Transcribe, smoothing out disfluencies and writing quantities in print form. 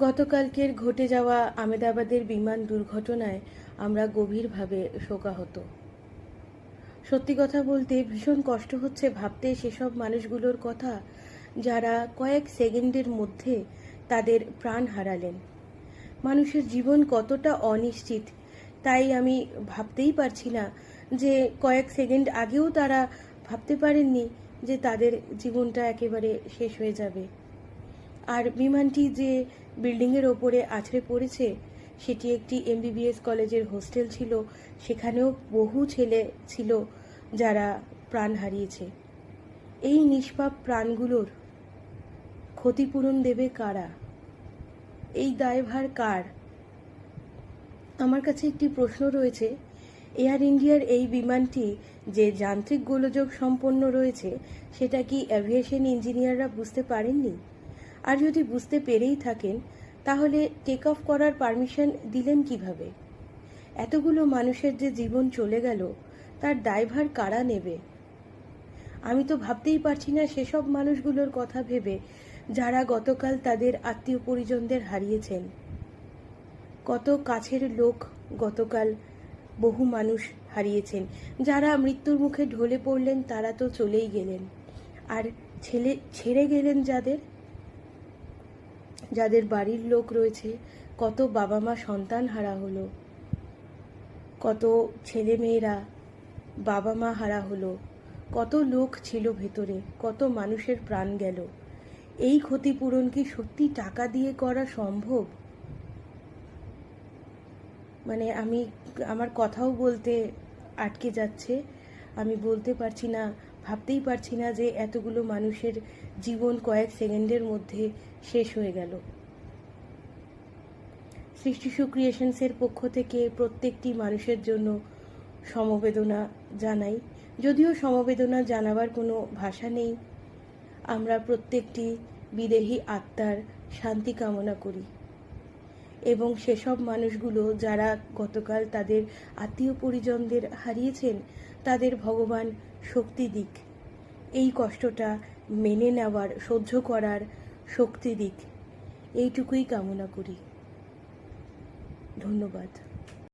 গতকালকের ঘটে যাওয়া আমেদাবাদের বিমান দুর্ঘটনায় আমরা গভীরভাবে শোকাহত। সত্যি কথা বলতে ভীষণ কষ্ট হচ্ছে ভাবতে সেসব মানুষগুলোর কথা যারা কয়েক সেকেন্ডের মধ্যে তাদের প্রাণ হারালেন। মানুষের জীবন কতটা অনিশ্চিত, তাই আমি ভাবতেই পারছি না যে কয়েক সেকেন্ড আগেও তারা ভাবতে পারেননি যে তাদের জীবনটা একেবারে শেষ হয়ে যাবে। আর বিমানটি যে বিল্ডিংয়ের ওপরে আছড়ে পড়েছে সেটি একটি এমবিবিএস কলেজের হোস্টেল ছিল। সেখানেও বহু ছেলে ছিল যারা প্রাণ হারিয়েছে। এই নিষ্পাপ প্রাণগুলোর ক্ষতিপূরণ দেবে কারা? এই দায়ভার কার? আমার কাছে একটি প্রশ্ন রয়েছে, এয়ার ইন্ডিয়ার এই বিমানটি যে যান্ত্রিক গোলযোগ সম্পন্ন রয়েছে সেটা কি অ্যাভিয়েশন ইঞ্জিনিয়াররা বুঝতে পারেননি? আর যদি বুঝতে পেরেই থাকেন তাহলে টেক অফ করার পারমিশন দিলেন কিভাবে? এতগুলো মানুষের যে জীবন চলে গেল তার দায়ভার কারা নেবে? আমি তো ভাবতেই পারছি না সেসব মানুষগুলোর কথা ভেবে যারা গতকাল তাদের আত্মীয় পরিজনদের হারিয়েছেন। কত কাছের লোক গতকাল বহু মানুষ হারিয়েছেন। যারা মৃত্যুর মুখে ঢলে পড়লেন তারা তো চলেই গেলেন, আর ছেড়ে গেলেন যাদের বাড়ির লোক রয়েছে। কত বাবা মা সন্তান হারা হলো, কত ছেলে মেয়েরা বাবা মা হারা হলো, কত লোক ছিল ভেতরে, কত মানুষের প্রাণ গেল। এই ক্ষতিপূরণ কি সত্যি টাকা দিয়ে করা সম্ভব? মানে আমার কথাও বলতে আটকে যাচ্ছে। আমি বলতে পারছি না, ভাবতেই পারছি না যে এতগুলো মানুষের জীবন কয়েক সেকেন্ডের মধ্যে শেষ হয়ে গেল। সৃষ্টি শু ক্রিয়েশনসের পক্ষ থেকে প্রত্যেকটি মানুষের জন্য সমবেদনা জানাই। যদিও সমবেদনা জানাবার কোনো ভাষা নেই, আমরা প্রত্যেকটি বিদেহী আত্মার শান্তি কামনা করি এবং সেসব মানুষগুলো যারা গতকাল তাদের আত্মীয় পরিজনদের হারিয়েছেন তাদের ভগবান শক্তি দিক, এই কষ্টটা মেনে নেওয়ার, সহ্য করার শক্তি দিক, এইটুকুই কামনা করি। ধন্যবাদ।